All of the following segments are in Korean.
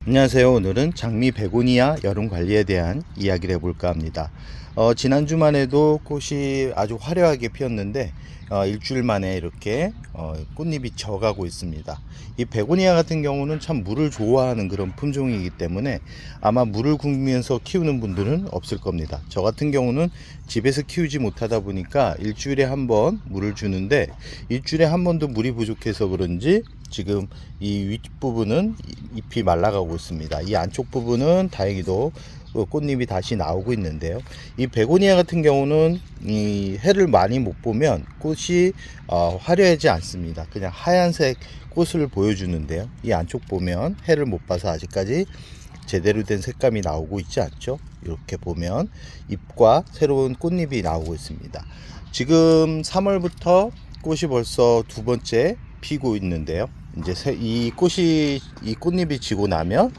안녕하세요. 오늘은 장미 베고니아 여름 관리에 대한 이야기를 해볼까 합니다. 지난주만 해도 꽃이 아주 화려하게 피었는데 일주일 만에 이렇게 꽃잎이 져가고 있습니다. 이 베고니아 같은 경우는 참 물을 좋아하는 그런 품종이기 때문에 아마 물을 굶으면서 키우는 분들은 없을 겁니다. 저 같은 경우는 집에서 키우지 못하다 보니까 일주일에 한 번 물을 주는데 일주일에 한 번도 물이 부족해서 그런지 지금 이 윗부분은 잎이 말라가고 있습니다. 이 안쪽 부분은 다행히도 꽃잎이 다시 나오고 있는데요. 이 베고니아 같은 경우는 이 해를 많이 못 보면 꽃이 화려하지 않습니다. 그냥 하얀색 꽃을 보여주는데요. 이 안쪽 보면 해를 못 봐서 아직까지 제대로 된 색감이 나오고 있지 않죠. 이렇게 보면 잎과 새로운 꽃잎이 나오고 있습니다. 지금 3월부터 꽃이 벌써 두 번째 피고 있는데요. 이제 이 꽃잎이 지고 나면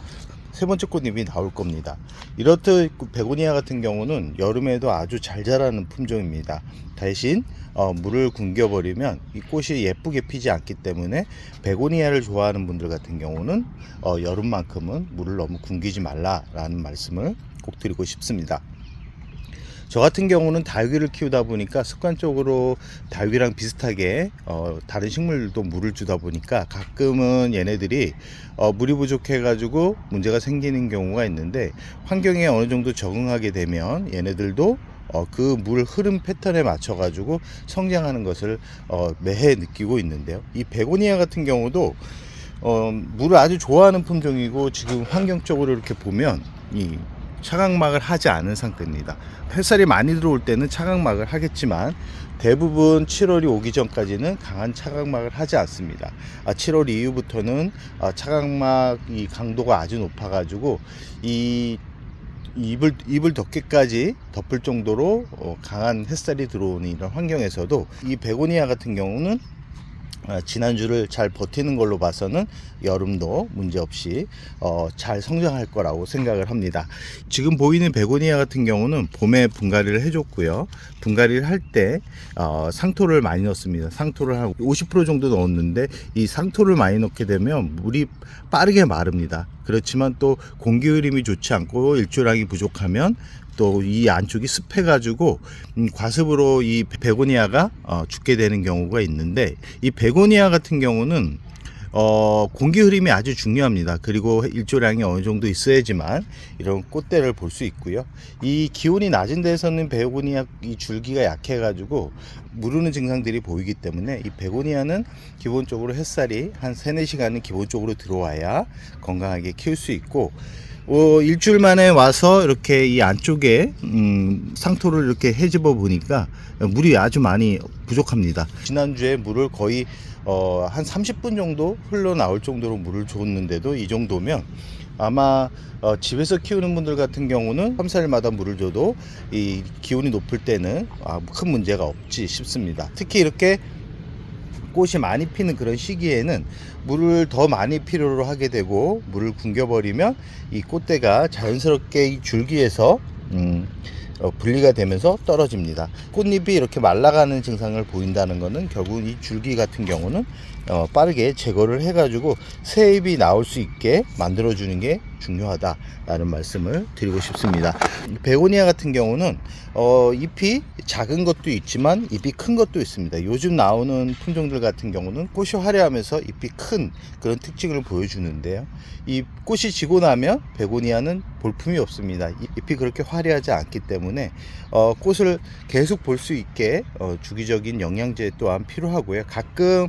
세 번째 꽃잎이 나올 겁니다. 이렇듯 베고니아 같은 경우는 여름에도 아주 잘 자라는 품종입니다. 대신 물을 굶겨버리면 이 꽃이 예쁘게 피지 않기 때문에 베고니아를 좋아하는 분들 같은 경우는 여름만큼은 물을 너무 굶기지 말라라는 말씀을 꼭 드리고 싶습니다. 저 같은 경우는 다육이를 키우다 보니까 습관적으로 다육이랑 비슷하게 다른 식물들도 물을 주다 보니까 가끔은 얘네들이 물이 부족해 가지고 문제가 생기는 경우가 있는데, 환경에 어느 정도 적응하게 되면 얘네들도 그 물 흐름 패턴에 맞춰 가지고 성장하는 것을 매해 느끼고 있는데요. 이 베고니아 같은 경우도 물을 아주 좋아하는 품종이고, 지금 환경적으로 이렇게 보면 이 차각막을 하지 않은 상태입니다. 햇살이 많이 들어올 때는 차각막을 하겠지만 대부분 7월이 오기 전까지는 강한 차각막을 하지 않습니다. 7월 이후부터는 차각막 이 강도가 아주 높아 가지고 이 이불 덮개까지 덮을 정도로 강한 햇살이 들어오는 이런 환경에서도 이 베고니아 같은 경우는 지난주를 잘 버티는 걸로 봐서는 여름도 문제없이 잘 성장할 거라고 생각을 합니다. 지금 보이는 베고니아 같은 경우는 봄에 분갈이를 해줬고요. 분갈이를 할 때 상토를 많이 넣습니다. 상토를 한 50% 정도 넣었는데, 이 상토를 많이 넣게 되면 물이 빠르게 마릅니다. 그렇지만 또 공기 흐름이 좋지 않고 일조량이 부족하면 또 이 안쪽이 습해가지고 과습으로 이 베고니아가 죽게 되는 경우가 있는데, 이 베고니아 같은 경우는 공기 흐름이 아주 중요합니다. 그리고 일조량이 어느 정도 있어야지만 이런 꽃대를 볼 수 있고요. 이 기온이 낮은 데서는 베고니아 이 줄기가 약해 가지고 무르는 증상들이 보이기 때문에 이 베고니아는 기본적으로 햇살이 한 3-4시간은 기본적으로 들어와야 건강하게 키울 수 있고, 일주일 만에 와서 이렇게 이 안쪽에 상토를 이렇게 헤집어 보니까 물이 아주 많이 부족합니다. 지난주에 물을 거의 한 30분 정도 흘러나올 정도로 물을 줬는데도 이 정도면 아마 집에서 키우는 분들 같은 경우는 3-4일마다 물을 줘도 이 기온이 높을 때는 큰 문제가 없지 싶습니다. 특히 이렇게 꽃이 많이 피는 그런 시기에는 물을 더 많이 필요로 하게 되고, 물을 굶겨버리면 이 꽃대가 자연스럽게 이 줄기에서 분리가 되면서 떨어집니다. 꽃잎이 이렇게 말라가는 증상을 보인다는 것은 결국 이 줄기 같은 경우는 빠르게 제거를 해가지고 새 잎이 나올 수 있게 만들어주는 게 중요하다라는 말씀을 드리고 싶습니다. 베고니아 같은 경우는 잎이 작은 것도 있지만 잎이 큰 것도 있습니다. 요즘 나오는 품종들 같은 경우는 꽃이 화려하면서 잎이 큰 그런 특징을 보여주는데요. 이 꽃이 지고 나면 베고니아는 볼품이 없습니다. 잎이 그렇게 화려하지 않기 때문에 꽃을 계속 볼 수 있게 주기적인 영양제 또한 필요하고요. 가끔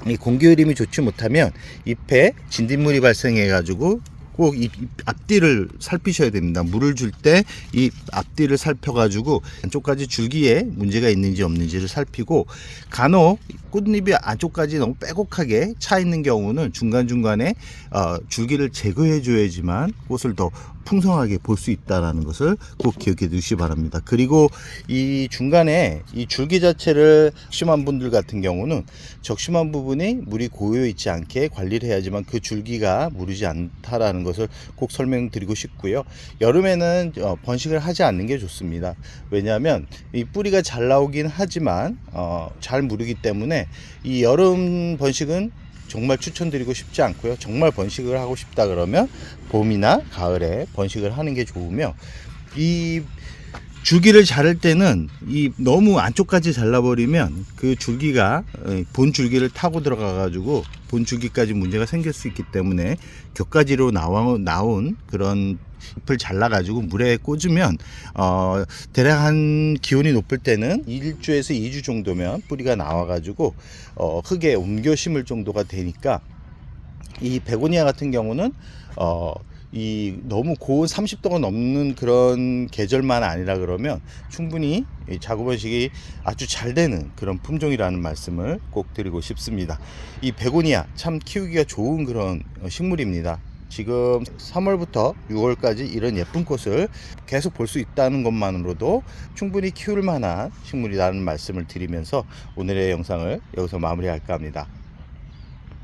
이 공기 흐름이 좋지 못하면 잎에 진딧물이 발생해 가지고 꼭 이 앞뒤를 살피셔야 됩니다. 물을 줄 때 이 앞뒤를 살펴가지고 안쪽까지 줄기에 문제가 있는지 없는지를 살피고, 간혹 꽃잎이 안쪽까지 너무 빼곡하게 차 있는 경우는 중간중간에 줄기를 제거해 줘야지만 꽃을 더 풍성하게 볼 수 있다는 것을 꼭 기억해 두시기 바랍니다. 그리고 이 중간에 이 줄기 자체를 적심한 분들 같은 경우는 적심한 부분이 물이 고여 있지 않게 관리를 해야지만 그 줄기가 무르지 않다라는 것을 꼭 설명드리고 싶고요. 여름에는 번식을 하지 않는 게 좋습니다. 왜냐하면 이 뿌리가 잘 나오긴 하지만 잘 무르기 때문에 이 여름 번식은 정말 추천드리고 싶지 않고요. 정말 번식을 하고 싶다 그러면 봄이나 가을에 번식을 하는 게 좋으며, 이 줄기를 자를 때는 이 너무 안쪽까지 잘라버리면 그 줄기가 본 줄기를 타고 들어가 가지고 본 줄기까지 문제가 생길 수 있기 때문에 격가지로 나온 그런 잎을 잘라 가지고 물에 꽂으면 대략 한 기온이 높을 때는 1주에서 2주 정도면 뿌리가 나와 가지고 흙에 옮겨 심을 정도가 되니까, 이 베고니아 같은 경우는 이 너무 고온 30도가 넘는 그런 계절만 아니라 그러면 충분히 자구 번식이 아주 잘 되는 그런 품종이라는 말씀을 꼭 드리고 싶습니다. 이 베고니아 참 키우기가 좋은 그런 식물입니다. 지금 3월부터 6월까지 이런 예쁜 꽃을 계속 볼 수 있다는 것만으로도 충분히 키울 만한 식물이라는 말씀을 드리면서 오늘의 영상을 여기서 마무리할까 합니다.